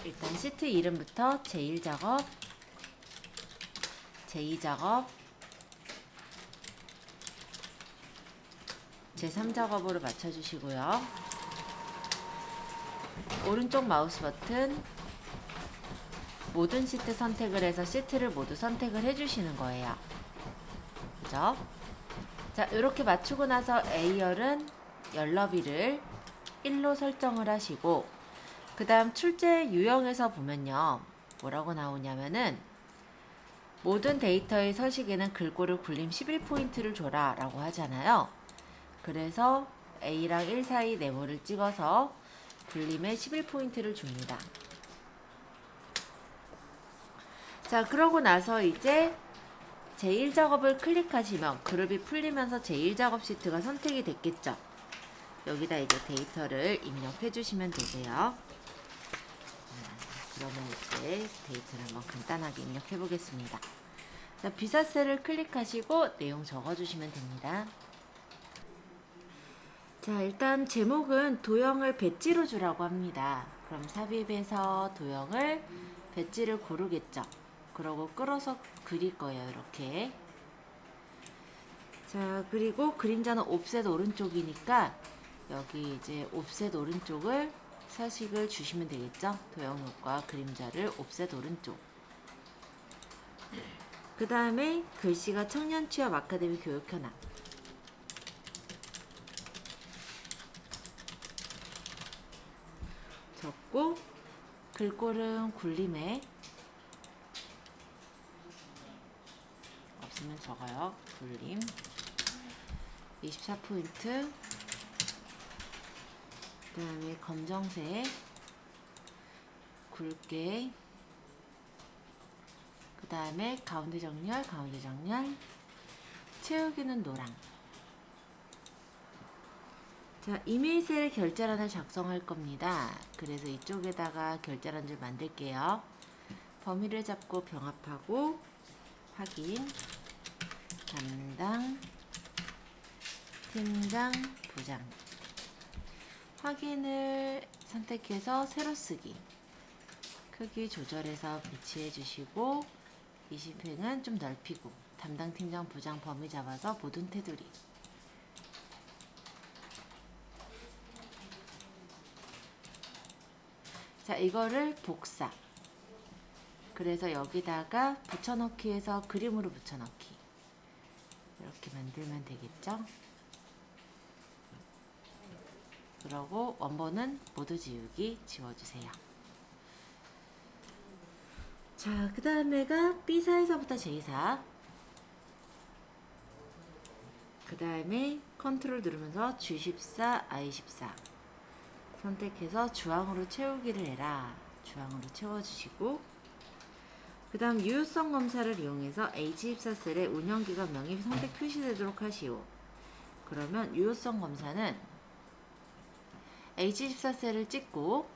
일단 시트 이름부터 제1작업, 제2작업, 제3작업으로 맞춰주시고요. 오른쪽 마우스 버튼 모든 시트 선택을 해서 시트를 모두 선택을 해주시는 거예요. 그죠? 자, 이렇게 맞추고 나서 A열은 열너비를 1로 설정을 하시고, 그 다음 출제 유형에서 보면요, 뭐라고 나오냐면은 모든 데이터의 서식에는 글꼴을 굴림 11포인트를 줘라 라고 하잖아요. 그래서 A랑 1 사이 네모를 찍어서 굴림에 11포인트를 줍니다. 자, 그러고 나서 이제 제1작업을 클릭하시면 그룹이 풀리면서 제1작업 시트가 선택이 됐겠죠. 여기다 이제 데이터를 입력해 주시면 되세요. 그러면 이제 데이터를 한번 간단하게 입력해 보겠습니다. 자, 비사셀을 클릭하시고 내용 적어 주시면 됩니다. 자, 일단 제목은 도형을 배지로 주라고 합니다. 그럼 삽입해서 도형을 배지를 고르겠죠. 그러고 끌어서 그릴 거예요. 이렇게. 자, 그리고 그림자는 옵셋 오른쪽이니까 여기 이제 옵셋 오른쪽을 서식을 주시면 되겠죠. 도형과 그림자를 옵셋 오른쪽. 그 다음에 글씨가 청년 취업 아카데미 교육 현황. 적고 글꼴은 굴림에 없으면 적어요. 굴림 24포인트. 그 다음에 검정색 굵게, 그 다음에 가운데 정렬, 채우기는 노랑. 자, 이메일 셀 결제란을 작성할 겁니다. 그래서 이쪽에다가 결제란을 만들게요. 범위를 잡고 병합하고 확인, 담당, 팀장, 부장. 확인을 선택해서 세로 쓰기. 크기 조절해서 배치해 주시고 20획은 좀 넓히고 담당 팀장 부장 범위 잡아서 모든 테두리. 자, 이거를 복사. 그래서 여기다가 붙여넣기 해서 그림으로 붙여넣기. 이렇게 만들면 되겠죠? 그러고 원본은 모두 지우기 지워주세요. 자, 그 다음에가 B사에서부터 J4. 그 다음에 컨트롤 누르면서 G14, I14 선택해서 주황으로 채우기를 해라. 주황으로 채워주시고, 그 다음 유효성 검사를 이용해서 H24셀의 운영기관명이 선택 표시되도록 하시오. 그러면 유효성 검사는 H24셀을 찍고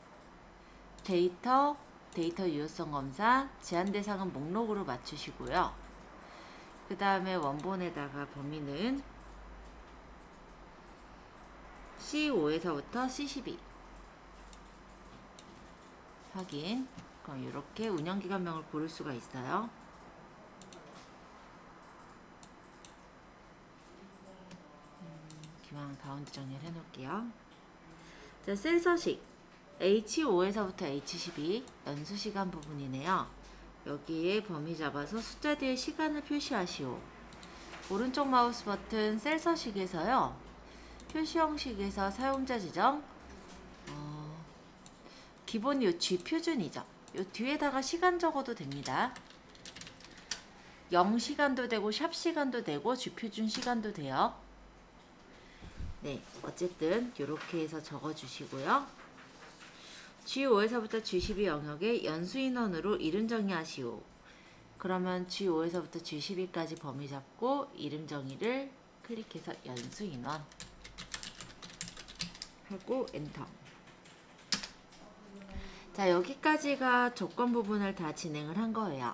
데이터 유효성 검사 제한 대상은 목록으로 맞추시고요. 그 다음에 원본에다가 범위는 C5에서부터 C12 확인. 그럼 이렇게 운영기관명을 고를 수가 있어요. 기왕 가운데 정리를 해놓을게요. 자, 셀 서식 H5에서부터 H12 연수시간 부분이네요. 여기에 범위 잡아서 숫자 뒤에 시간을 표시하시오. 오른쪽 마우스 버튼 셀 서식에서요, 표시 형식에서 사용자 지정, 기본 요 G 표준이죠. 요 뒤에다가 시간 적어도 됩니다. 0시간도 되고 샵 시간도 되고 G 표준 시간도 돼요. 네, 어쨌든 이렇게 해서 적어주시고요. G5에서부터 G12 영역에 연수인원으로 이름 정의하시오. 그러면 G5에서부터 G12까지 범위 잡고 이름 정의를 클릭해서 연수인원 하고 엔터. 자, 여기까지가 조건 부분을 다 진행을 한 거예요.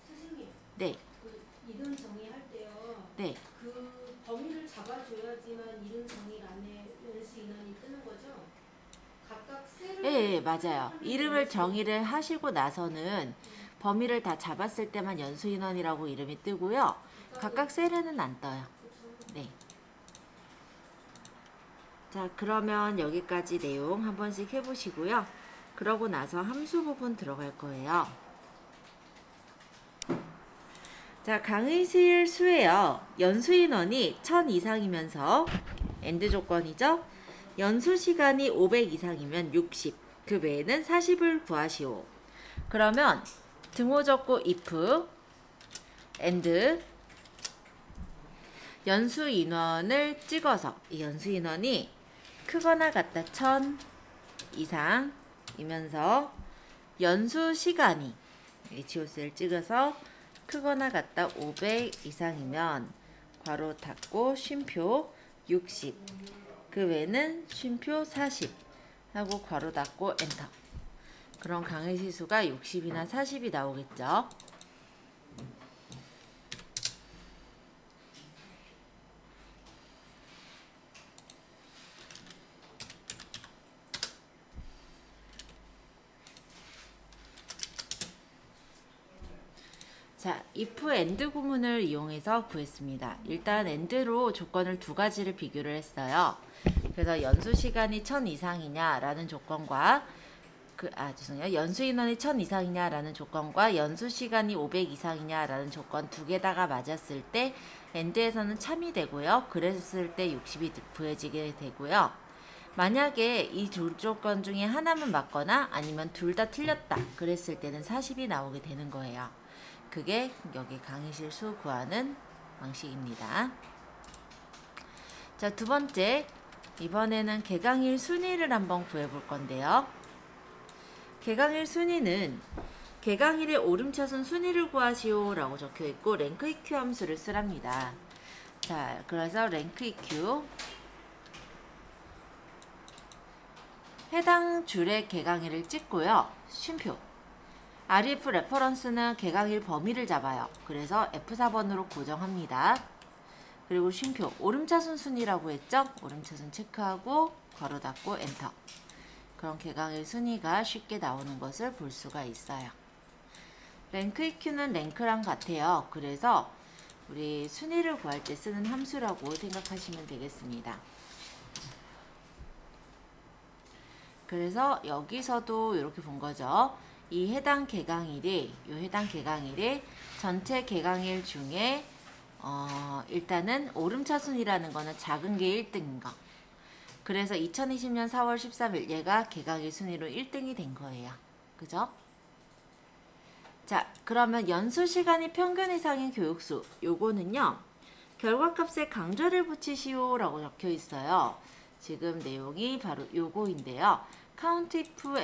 선생님. 네. 그 이름 정의할 때요. 네. 그 범위를 잡아줘야지만 이름 정의란에 연수 인원이 뜨는 거죠? 각각 예, 맞아요. 이름을 정의를 하시고 나서는 범위를 다 잡았을 때만 연수인원이라고 이름이 뜨고요. 각각 셀에는 안 떠요. 네. 자, 그러면 여기까지 내용 한 번씩 해보시고요. 그러고 나서 함수 부분 들어갈 거예요. 자, 강의실 수예요. 연수 인원이 1000 이상이면서 엔드 조건이죠. 연수 시간이 500 이상이면 60. 그 외에는 40을 구하시오. 그러면 등호 적고 if and 연수 인원을 찍어서 이 연수 인원이 크거나 같다 1000 이상이면서 연수 시간이 HOC를 찍어서 크거나 같다 500 이상이면 괄호 닫고 쉼표 60. 그 외에는 쉼표 40 하고 괄호 닫고 엔터. 그럼 강의시수가 60이나 40이 나오겠죠. 자, if and 구문을 이용해서 구했습니다. 일단 and로 조건을 두 가지를 비교를 했어요. 그래서 연수 시간이 1000 이상이냐라는 조건과 연수 인원이 1000 이상이냐라는 조건과 연수 시간이 500 이상이냐라는 조건 두 개다가 맞았을 때 and에서는 참이 되고요. 그랬을 때 60이 구해지게 되고요. 만약에 이 두 조건 중에 하나만 맞거나 아니면 둘 다 틀렸다 그랬을 때는 40이 나오게 되는 거예요. 그게 여기 강의실 수 구하는 방식입니다. 자, 두 번째, 이번에는 개강일 순위를 한번 구해볼 건데요. 개강일 순위는 개강일의 오름차순 순위를 구하시오 라고 적혀있고 랭크 EQ 함수를 쓰랍니다. 자, 그래서 랭크 EQ 해당 줄의 개강일을 찍고요. 쉼표 REF 레퍼런스는 개강일 범위를 잡아요. 그래서 F4번으로 고정합니다. 그리고 쉼표 오름차순 순위라고 했죠? 오름차순 체크하고 괄호 닫고 엔터. 그럼 개강일 순위가 쉽게 나오는 것을 볼 수가 있어요. 랭크 EQ는 랭크랑 같아요. 그래서 우리 순위를 구할 때 쓰는 함수라고 생각하시면 되겠습니다. 그래서 여기서도 이렇게 본 거죠. 이 해당 개강일이 전체 개강일 중에 일단은 오름차순이라는 거는 작은 게 1등인 거. 그래서 2020년 4월 13일 얘가 개강일 순위로 1등이 된 거예요. 그죠? 자, 그러면 연수 시간이 평균 이상인 교육수. 요거는요. 결과값에 강조를 붙이시오 라고 적혀 있어요. 지금 내용이 바로 요거인데요. count if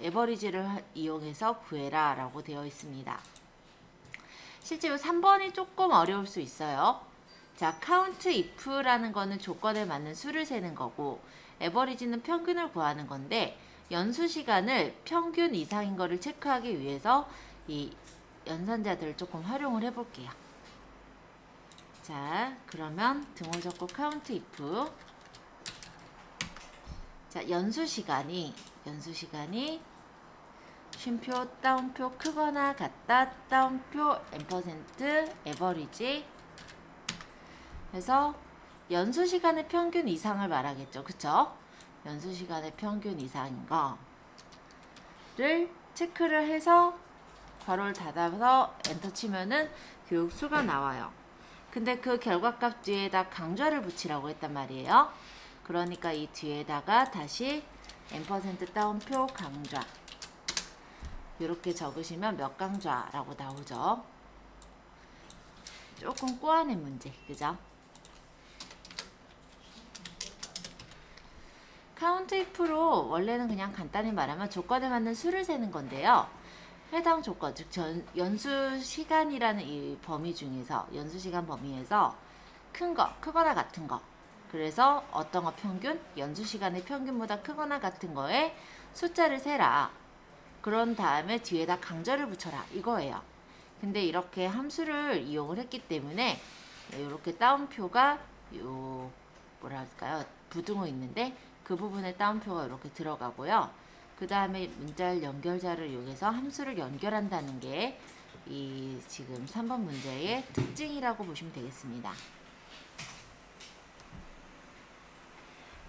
average를 이용해서 구해라 라고 되어 있습니다. 실제 요 3번이 조금 어려울 수 있어요. 자, count if라는 거는 조건에 맞는 수를 세는 거고 average는 평균을 구하는 건데 연수 시간을 평균 이상인 거를 체크하기 위해서 이 연산자들을 조금 활용을 해볼게요. 자, 그러면 등호 적고 count if 자, 연수 시간이 쉼표 다운표 크거나 같다 다운표 %, 에버리지 해서 연수 시간의 평균 이상을 말하겠죠. 그쵸? 연수 시간의 평균 이상인 거를 체크를 해서 괄호를 닫아서 엔터 치면은 교육수가 나와요. 근데 그 결과값 뒤에다 강좌를 붙이라고 했단 말이에요. 그러니까 이 뒤에다가 다시 %, 다운표 강좌 이렇게 적으시면 몇 강좌라고 나오죠. 조금 꼬아낸 문제, 그죠? count if로 원래는 그냥 간단히 말하면 조건에 맞는 수를 세는 건데요. 해당 조건, 즉 연수 시간이라는 이 범위 중에서 연수 시간 범위에서 큰 거, 크거나 같은 거. 그래서 어떤 거 평균, 연수 시간의 평균보다 크거나 같은 거에 숫자를 세라. 그런 다음에 뒤에다 강조를 붙여라. 이거예요. 근데 이렇게 함수를 이용을 했기 때문에 이렇게 다운표가 뭐랄까요? 부등호 있는데 그 부분에 따옴표가 이렇게 들어가고요. 그 다음에 문자열 연결자를 이용해서 함수를 연결한다는 게 이 지금 3번 문제의 특징이라고 보시면 되겠습니다.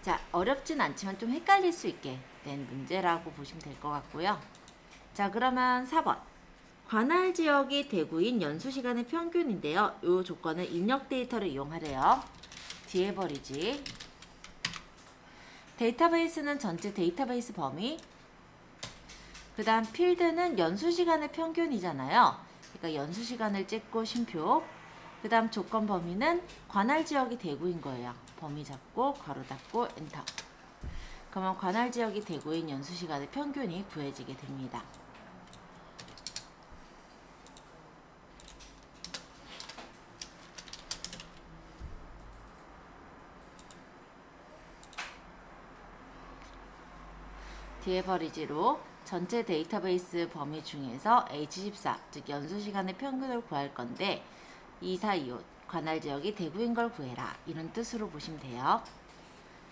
자, 어렵진 않지만 좀 헷갈릴 수 있게 된 문제라고 보시면 될 것 같고요. 자, 그러면 4번. 관할 지역이 대구인 연수시간의 평균인데요. 이 조건은 입력 데이터를 이용하래요. 뒤에 버리지. 데이터베이스는 전체 데이터베이스 범위. 그 다음 필드는 연수시간의 평균이잖아요. 그러니까 연수시간을 찍고 쉼표. 그 다음 조건 범위는 관할 지역이 대구인 거예요. 범위 잡고 괄호 닫고 엔터. 그러면 관할 지역이 대구인 연수시간의 평균이 구해지게 됩니다. 뒤에 버리지로 전체 데이터베이스 범위 중에서 H14, 즉 연수시간의 평균을 구할 건데 2, 4, 2, 5 관할 지역이 대구인 걸 구해라. 이런 뜻으로 보시면 돼요.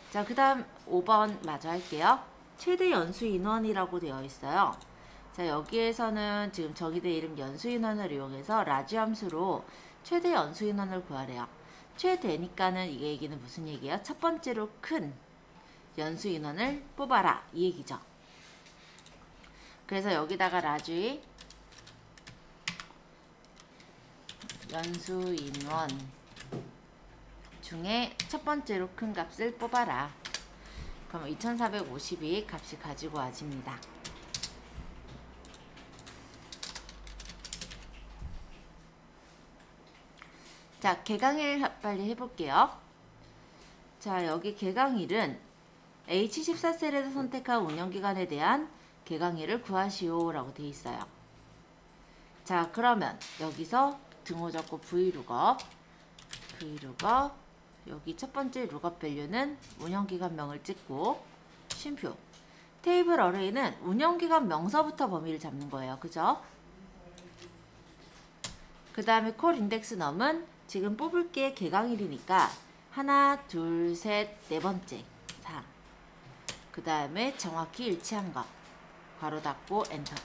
자, 그 다음 5번 마저 할게요. 최대 연수 인원이라고 되어 있어요. 자, 여기에서는 지금 정의된 이름 연수 인원을 이용해서 라지 함수로 최대 연수 인원을 구하래요. 최대니까는 이 얘기는 무슨 얘기예요? 첫 번째로 큰 연수 인원을 뽑아라. 이 얘기죠. 그래서 여기다가 라지 연수 인원 중에 첫 번째로 큰 값을 뽑아라. 그럼 2452 값이 가지고 와집니다. 자, 개강일 빨리 해볼게요. 자, 여기 개강일은 H14셀에서 선택한 운영기간에 대한 개강일을 구하시오 라고 되어 있어요. 자, 그러면 여기서 등호 적고 vlookup 여기 첫 번째 룩업 밸류는 운영기간명을 찍고 쉼표. 테이블 어레이는 운영기간 명서부터 범위를 잡는 거예요. 그죠? 그 다음에 콜 인덱스 넘은 지금 뽑을 게 개강일이니까 하나, 둘, 셋, 네 번째 4. 그 다음에 정확히 일치한 거 괄호 닫고 엔터.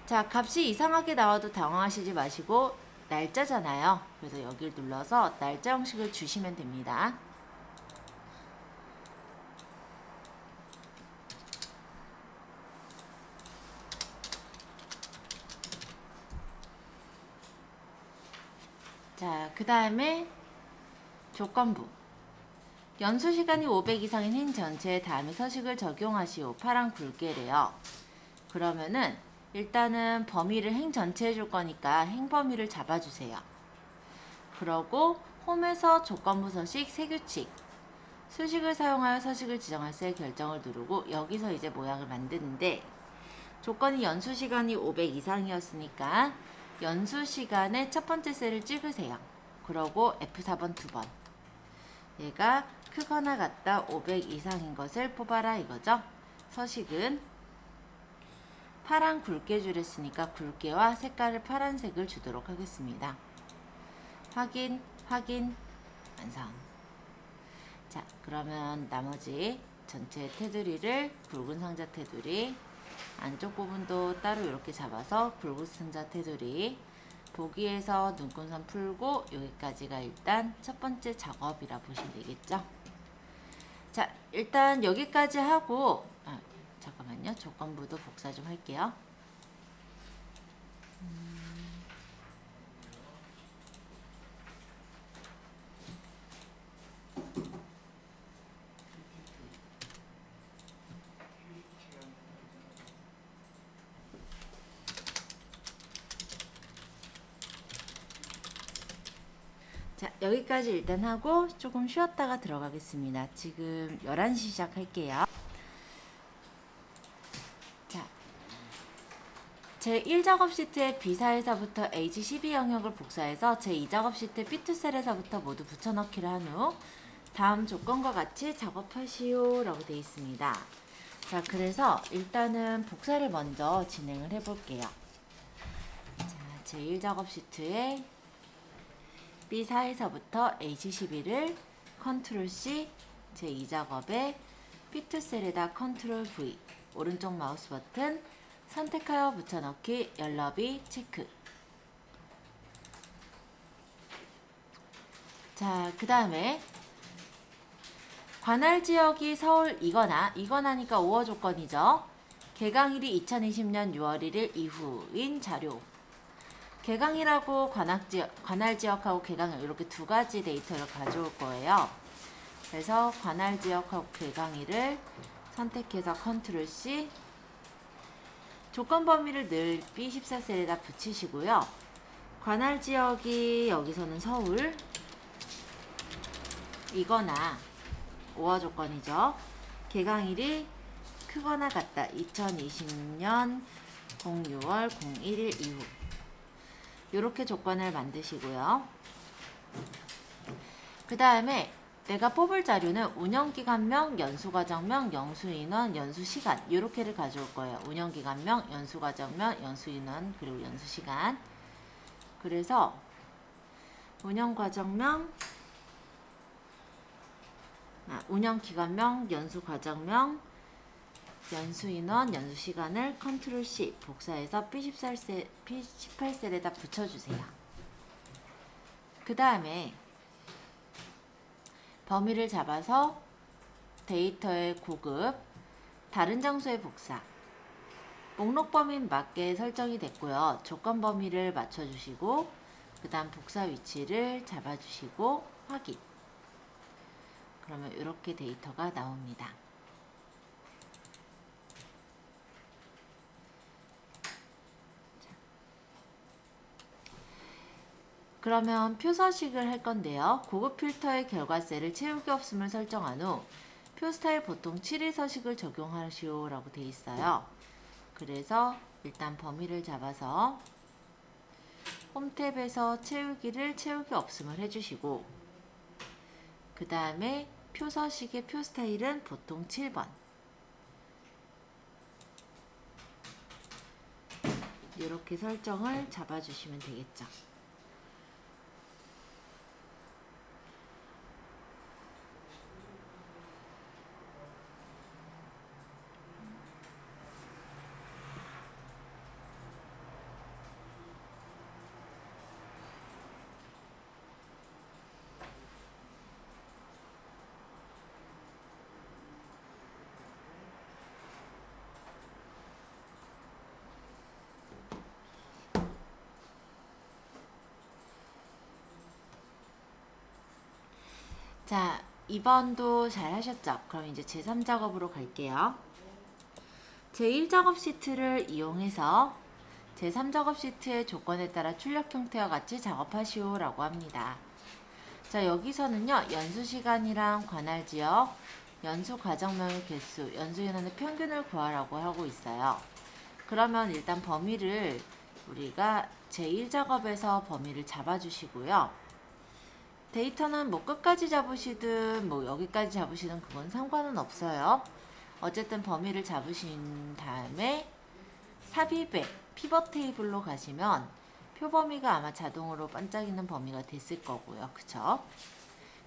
자, 값이 이상하게 나와도 당황하시지 마시고 날짜잖아요. 그래서 여기를 눌러서 날짜 형식을 주시면 됩니다. 자, 그 다음에 조건부. 연수시간이 500 이상인 행 전체에 다음에 서식을 적용하시오. 파란 굵게래요. 그러면은 일단은 범위를 행 전체에 줄 거니까 행 범위를 잡아주세요. 그러고 홈에서 조건부 서식 세규칙 수식을 사용하여 서식을 지정할 셀 결정을 누르고 여기서 이제 모양을 만드는데 조건이 연수시간이 500 이상이었으니까 연수시간의 첫 번째 셀을 찍으세요. 그러고 F4번 두 번. 얘가 크거나 같다 500 이상인 것을 뽑아라 이거죠. 서식은 파란 굵게 줄였으니까 굵게와 색깔을 파란색을 주도록 하겠습니다. 확인, 확인, 완성. 자, 그러면 나머지 전체 테두리를 굵은 상자 테두리, 안쪽 부분도 따로 이렇게 잡아서 굵은 상자 테두리, 보기에서 눈금선 풀고 여기까지가 일단 첫 번째 작업이라 보시면 되겠죠. 자, 일단 여기까지 하고 잠깐만요. 조건부도 복사 좀 할게요. 자, 여기까지 일단 하고 조금 쉬었다가 들어가겠습니다. 지금 11시 시작할게요. 자, 제1작업 시트의 B4에서부터 H12 영역을 복사해서 제2작업 시트 B2셀에서부터 모두 붙여넣기를 한 후 다음 조건과 같이 작업하시오 라고 되어 있습니다. 자, 그래서 일단은 복사를 먼저 진행을 해볼게요. 자, 제1작업 시트에 B4에서부터 H12를 컨트롤 C 제2작업에 피트 셀에다 컨트롤 V, 오른쪽 마우스 버튼 선택하여 붙여넣기, 열너비 체크. 자, 그 다음에 관할 지역이 서울이거나니까 5호 조건이죠. 개강일이 2020년 6월 1일 이후인 자료. 개강일하고 관할 지역하고 개강일 이렇게 두 가지 데이터를 가져올 거예요. 그래서 관할 지역하고 개강일을 선택해서 컨트롤 C, 조건 범위를 늘 B14셀에다 붙이시고요. 관할 지역이 여기서는 서울이거나 5호 조건이죠. 개강일이 크거나 같다. 2020년 06월 01일 이후. 이렇게 조건을 만드시고요. 그 다음에 내가 뽑을 자료는 운영기간명, 연수과정명, 연수인원, 연수시간 이렇게를 가져올 거예요. 운영기간명, 연수과정명, 연수인원, 그리고 연수시간. 그래서 운영기간명, 연수과정명, 연수인원, 연수시간을 컨트롤 C 복사해서 P18셀에다 붙여주세요. 그 다음에 범위를 잡아서 데이터의 고급, 다른 장소의 복사, 목록 범위는 맞게 설정이 됐고요. 조건 범위를 맞춰주시고 그 다음 복사 위치를 잡아주시고 확인. 그러면 이렇게 데이터가 나옵니다. 그러면 표서식을 할 건데요. 고급 필터의 결과셀을 채우기 없음을 설정한 후 표 스타일 보통 7일 서식을 적용하시오 라고 되어 있어요. 그래서 일단 범위를 잡아서 홈 탭에서 채우기 없음을 해주시고 그 다음에 표서식의 표 스타일은 보통 7번 이렇게 설정을 잡아주시면 되겠죠. 자, 2번도 잘 하셨죠? 그럼 이제 제3작업으로 갈게요. 제1작업 시트를 이용해서 제3작업 시트의 조건에 따라 출력 형태와 같이 작업하시오 라고 합니다. 자, 여기서는요, 연수시간이랑 관할지역, 연수과정명의 개수, 연수인원의 평균을 구하라고 하고 있어요. 그러면 일단 범위를 우리가 제1작업에서 범위를 잡아주시고요. 데이터는 뭐 끝까지 잡으시든 뭐 여기까지 잡으시든 그건 상관은 없어요. 어쨌든 범위를 잡으신 다음에 삽입에 피벗 테이블로 가시면 표 범위가 아마 자동으로 반짝이는 범위가 됐을 거고요. 그쵸?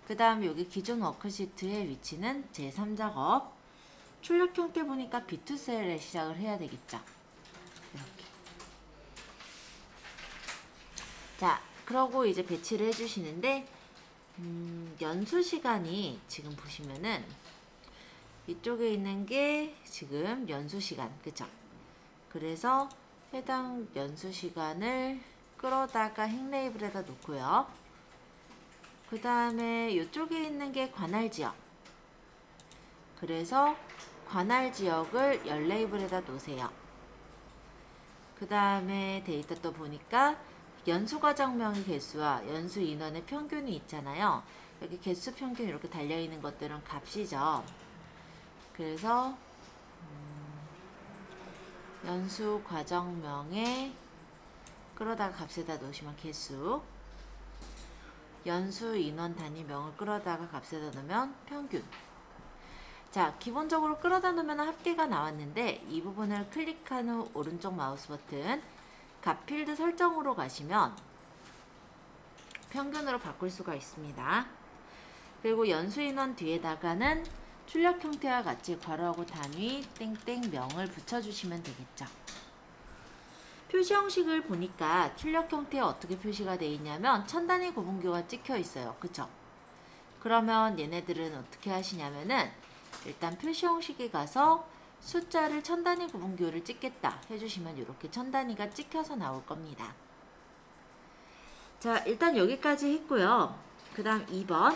그 다음 여기 기존 워크시트의 위치는 제3작업 출력 형태 보니까 B2셀에 시작을 해야 되겠죠. 이렇게. 자, 그러고 이제 배치를 해주시는데 연수 시간이 지금 보시면은 이쪽에 있는 게 지금 연수 시간, 그쵸? 그래서 해당 연수 시간을 끌어다가 행 레이블에다 놓고요. 그 다음에 이쪽에 있는 게 관할 지역. 그래서 관할 지역을 열 레이블에다 놓으세요. 그 다음에 데이터 또 보니까 연수과정명의 개수와 연수 인원의 평균이 있잖아요. 여기 개수 평균 이렇게 달려있는 것들은 값이죠. 그래서 연수과정명에 끌어다가 값에다 놓으시면 개수, 연수 인원 단위명을 끌어다가 값에다 놓으면 평균. 자, 기본적으로 끌어다 놓으면 합계가 나왔는데 이 부분을 클릭한 후 오른쪽 마우스 버튼 값 필드 설정으로 가시면 평균으로 바꿀 수가 있습니다. 그리고 연수 인원 뒤에다가는 출력 형태와 같이 괄호하고 단위 땡땡 명을 붙여주시면 되겠죠. 표시 형식을 보니까 출력 형태에 어떻게 표시가 되어 있냐면 천 단위 구분교가 찍혀 있어요. 그쵸? 그러면 얘네들은 어떻게 하시냐면은 일단 표시 형식에 가서 숫자를 천 단위 구분교를 찍겠다 해주시면 이렇게 천 단위가 찍혀서 나올 겁니다. 자, 일단 여기까지 했고요. 그 다음 2번.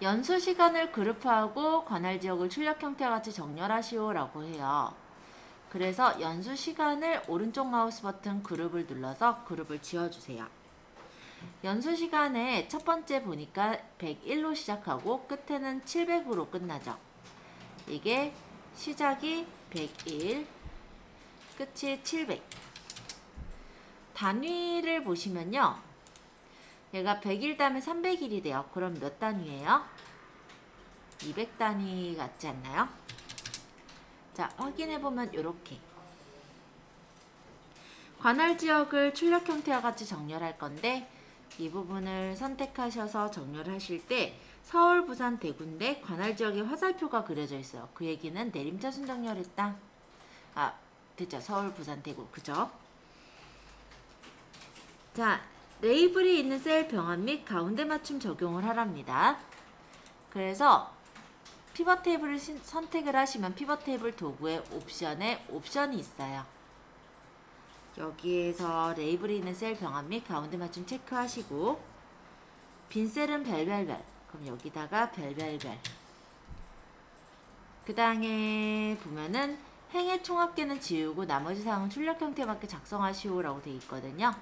연수 시간을 그룹화하고 관할 지역을 출력 형태와 같이 정렬하시오 라고 해요. 그래서 연수 시간을 오른쪽 마우스 버튼 그룹을 눌러서 그룹을 지워주세요. 연수 시간에 첫 번째 보니까 101로 시작하고 끝에는 700으로 끝나죠. 이게 시작이 101, 끝이 700. 단위를 보시면요. 얘가 100일 다음에 300일이 돼요. 그럼 몇 단위예요? 200단위 같지 않나요? 자, 확인해보면 이렇게 관할 지역을 출력 형태와 같이 정렬할 건데 이 부분을 선택하셔서 정렬하실 때 서울, 부산, 대구인데 관할 지역에 화살표가 그려져 있어요. 그 얘기는 내림차순 정렬했다. 아, 됐죠. 서울, 부산, 대구. 그죠? 자, 레이블이 있는 셀 병합 및 가운데 맞춤 적용을 하랍니다. 그래서 피벗 테이블을 선택을 하시면 피벗 테이블 도구의 옵션에 옵션이 있어요. 여기에서 레이블이 있는 셀 병합 및 가운데 맞춤 체크하시고 빈 셀은 별별별. 그럼 여기다가 별별별. 그 다음에 보면은 행의 총합계는 지우고 나머지 사항은 출력 형태에 맞게 작성하시오 라고 되어 있거든요.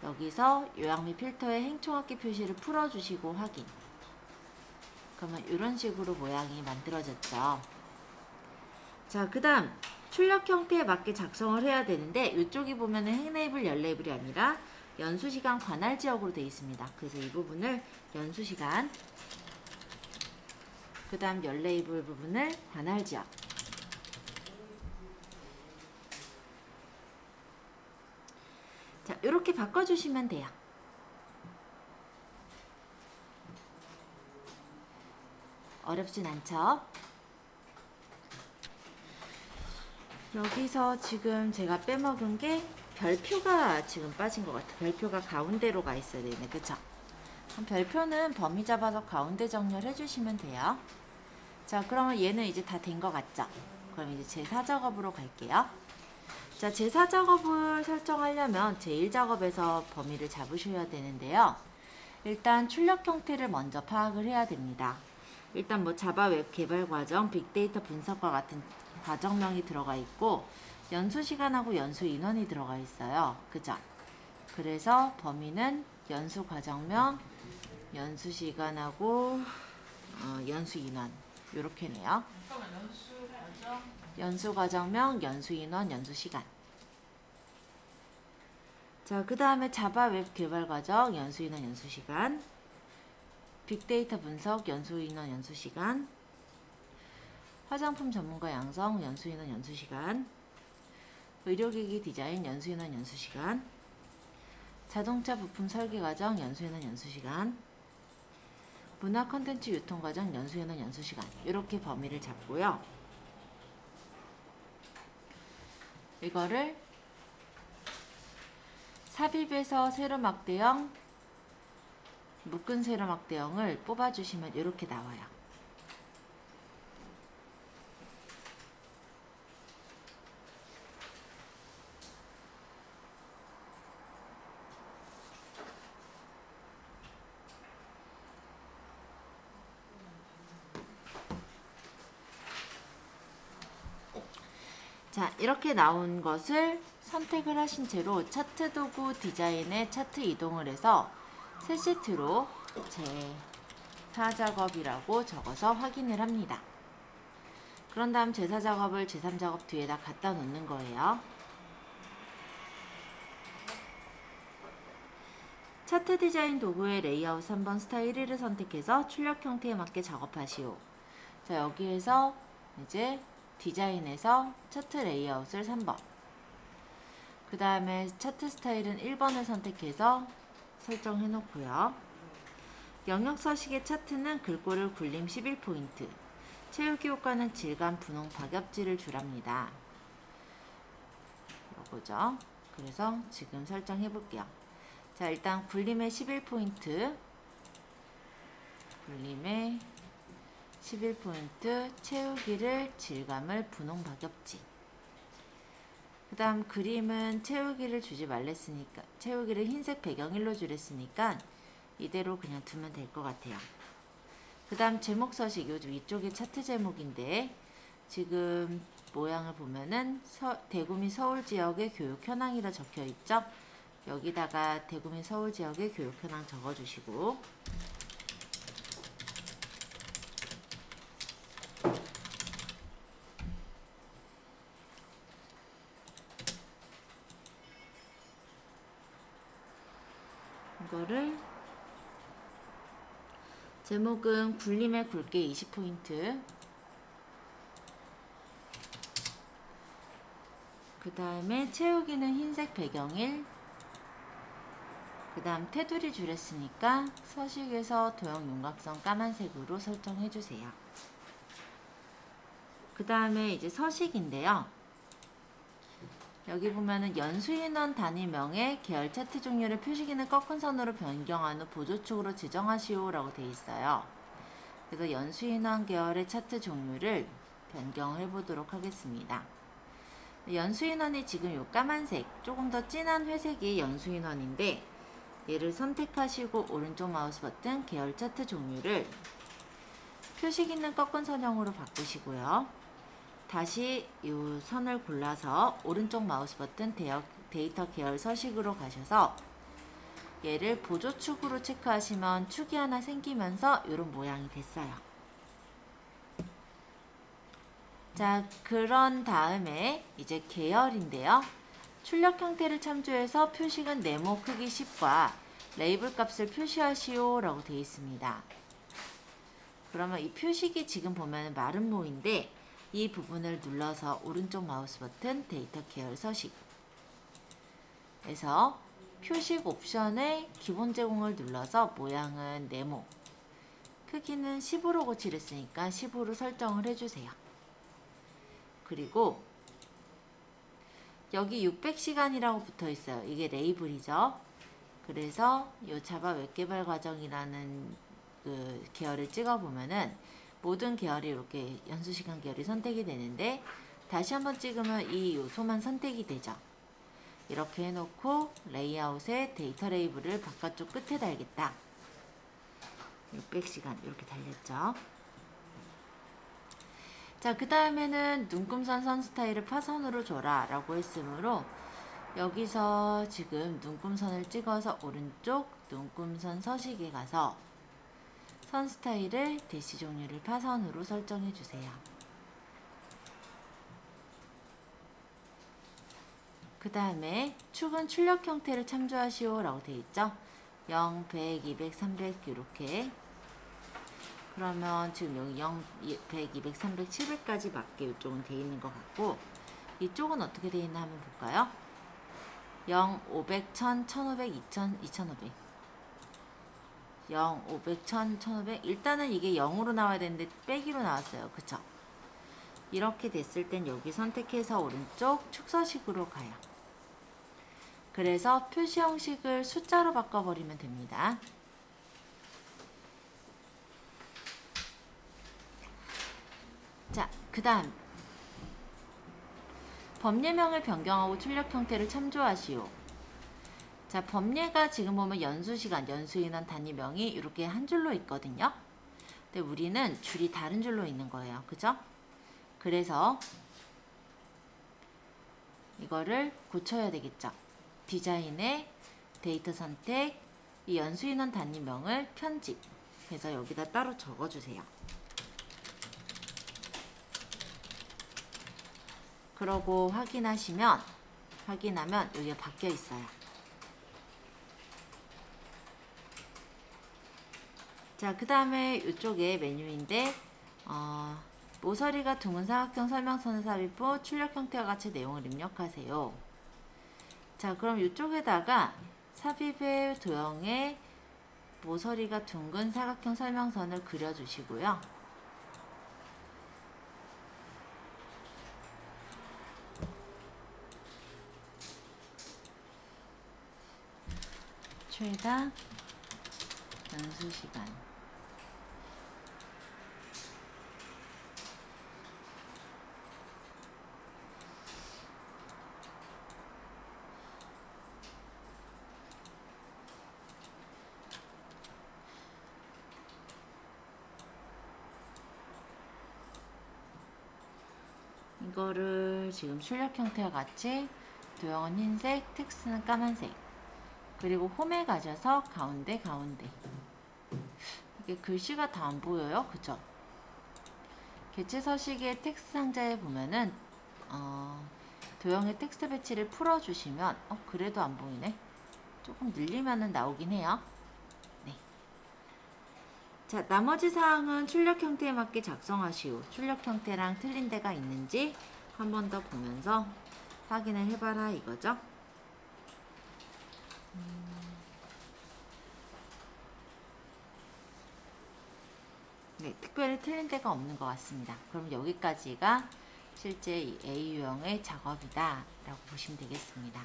여기서 요약 및 필터의 행 총합계 표시를 풀어주시고 확인. 그러면 이런 식으로 모양이 만들어졌죠. 자, 그 다음 출력 형태에 맞게 작성을 해야 되는데 이쪽이 보면은 행 레이블, 연 레이블이 아니라 연수시간 관할 지역으로 되어 있습니다. 그래서 이 부분을 연수시간, 그 다음 연 레이블 부분을 관할 지역. 자, 이렇게 바꿔주시면 돼요. 어렵진 않죠? 여기서 지금 제가 빼먹은 게 별표가 지금 빠진 것 같아요. 별표가 가운데로 가 있어야 되네. 그쵸? 그럼 별표는 범위 잡아서 가운데 정렬해 주시면 돼요. 자, 그러면 얘는 이제 다 된 것 같죠? 그럼 이제 제4작업으로 갈게요. 자, 제4작업을 설정하려면 제1작업에서 범위를 잡으셔야 되는데요. 일단 출력 형태를 먼저 파악을 해야 됩니다. 일단 뭐 자바 웹 개발 과정, 빅데이터 분석과 같은 과정명이 들어가 있고 연수 시간하고 연수 인원이 들어가 있어요. 그죠? 그래서 범위는 연수 과정명, 연수 시간하고 연수 인원 요렇게네요. 연수 과정명, 연수 인원, 연수 시간. 자, 그 다음에 자바 웹 개발 과정, 연수 인원, 연수 시간. 빅데이터 분석, 연수 인원, 연수 시간. 화장품 전문가 양성, 연수 인원, 연수 시간. 의료기기 디자인, 연수 인원, 연수 시간. 자동차 부품 설계 과정, 연수 인원, 연수 시간. 문화 콘텐츠 유통 과정, 연수 인원, 연수 시간. 이렇게 범위를 잡고요. 이거를 삽입에서 세로 막대형, 묶은 세로 막대형을 뽑아주시면 이렇게 나와요. 자, 이렇게 나온 것을 선택을 하신 채로 차트 도구 디자인에 차트 이동을 해서 새 시트로 제4작업이라고 적어서 확인을 합니다. 그런 다음 제4작업을 제3작업 뒤에다 갖다 놓는 거예요. 차트 디자인 도구의 레이아웃 3번 스타일 1을 선택해서 출력 형태에 맞게 작업하시오. 자, 여기에서 이제 디자인에서 차트 레이아웃을 3번, 그 다음에 차트 스타일은 1번을 선택해서 설정해 놓고요. 영역 서식의 차트는 글꼴을 굴림 11포인트, 채우기 효과는 질감, 분홍, 박엽지를 주랍니다. 요거죠. 그래서 지금 설정해 볼게요. 자, 일단 굴림의 11포인트, 굴림의 11포인트, 채우기를 질감을 분홍, 박엽지. 그 다음 그림은 채우기를 주지 말랬으니까, 채우기를 흰색 배경일로 주랬으니까 이대로 그냥 두면 될 것 같아요. 그 다음 제목 서식, 요 위쪽에 차트 제목인데 지금 모양을 보면은 대구 및 서울 지역의 교육 현황이라 적혀 있죠. 여기다가 대구 및 서울 지역의 교육 현황 적어주시고, 이거를 제목은 굴림의 굵게 20포인트, 그 다음에 채우기는 흰색 배경일, 그 다음 테두리 줄였으니까 서식에서 도형 윤곽선 까만색으로 설정해주세요. 그 다음에 이제 서식인데요. 여기 보면은 연수인원 단위명의 계열 차트 종류를 표시기는 꺾은 선으로 변경한 후 보조축으로 지정하시오 라고 되어 있어요. 그래서 연수인원 계열의 차트 종류를 변경을 해보도록 하겠습니다. 연수인원이 지금 요 까만색, 조금 더 진한 회색이 연수인원인데 얘를 선택하시고 오른쪽 마우스 버튼 계열 차트 종류를 표시기는 꺾은 선형으로 바꾸시고요. 다시 이 선을 골라서 오른쪽 마우스 버튼 데이터 계열 서식으로 가셔서 얘를 보조축으로 체크하시면 축이 하나 생기면서 이런 모양이 됐어요. 자, 그런 다음에 이제 계열인데요. 출력 형태를 참조해서 표식은 네모 크기 10과 레이블 값을 표시하시오 라고 되어 있습니다. 그러면 이 표식이 지금 보면 마름모인데 이 부분을 눌러서 오른쪽 마우스 버튼 데이터 계열 서식 에서 표식 옵션의 기본 제공을 눌러서 모양은 네모, 크기는 10으로 고치를 했으니까 10으로 설정을 해주세요. 그리고 여기 600시간이라고 붙어 있어요. 이게 레이블이죠. 그래서 이 자바 웹개발 과정이라는 그 계열을 찍어보면은 모든 계열이 이렇게 연수시간 계열이 선택이 되는데 다시 한번 찍으면 이 요소만 선택이 되죠. 이렇게 해놓고 레이아웃에 데이터 레이블을 바깥쪽 끝에 달겠다. 600시간 이렇게 달렸죠. 자, 그 다음에는 눈금선 선 스타일을 파선으로 줘라 라고 했으므로 여기서 지금 눈금선을 찍어서 오른쪽 눈금선 서식에 가서 선 스타일을 대시 종류를 파선으로 설정해 주세요. 그 다음에 축은 출력 형태를 참조하시오 라고 되어 있죠. 0, 100, 200, 300 이렇게. 그러면 지금 여기 0, 100, 200, 300, 700까지 맞게 이쪽은 되어 있는 것 같고 이쪽은 어떻게 되어 있나 한번 볼까요? 0, 500, 1000, 1500, 2000, 2500 0, 500, 1000, 1500 일단은 이게 0으로 나와야 되는데 빼기로 나왔어요. 그쵸? 이렇게 됐을 땐 여기 선택해서 오른쪽 축서식으로 가요. 그래서 표시 형식을 숫자로 바꿔버리면 됩니다. 자, 그 다음 법례명을 변경하고 출력 형태를 참조하시오. 자, 법례가 지금 보면 연수시간, 연수인원 단위명이 이렇게 한 줄로 있거든요. 근데 우리는 줄이 다른 줄로 있는 거예요. 그죠? 그래서 이거를 고쳐야 되겠죠. 디자인의 데이터 선택, 이 연수인원 단위명을 편집 해서 여기다 따로 적어주세요. 그러고 확인하면 여기가 바뀌어 있어요. 자, 그 다음에 이쪽에 메뉴인데 모서리가 둥근 사각형 설명선을 삽입 후 출력 형태와 같이 내용을 입력하세요. 자, 그럼 이쪽에다가 삽입의 도형의 모서리가 둥근 사각형 설명선을 그려주시고요. 최다 연수 시간. 이거를 지금 출력 형태와 같이 도형은 흰색, 텍스트는 까만색, 그리고 홈에 가셔서 가운데 이게 글씨가 다 안 보여요, 그죠? 개체 서식의 텍스트 상자에 보면은 도형의 텍스트 배치를 풀어주시면 그래도 안 보이네. 조금 늘리면은 나오긴 해요. 네. 자, 나머지 사항은 출력 형태에 맞게 작성하시오. 출력 형태랑 틀린 데가 있는지 한 번 더 보면서 확인을 해봐라 이거죠. 네, 특별히 틀린 데가 없는 것 같습니다. 그럼 여기까지가 실제 이 A 유형의 작업이다 라고 보시면 되겠습니다.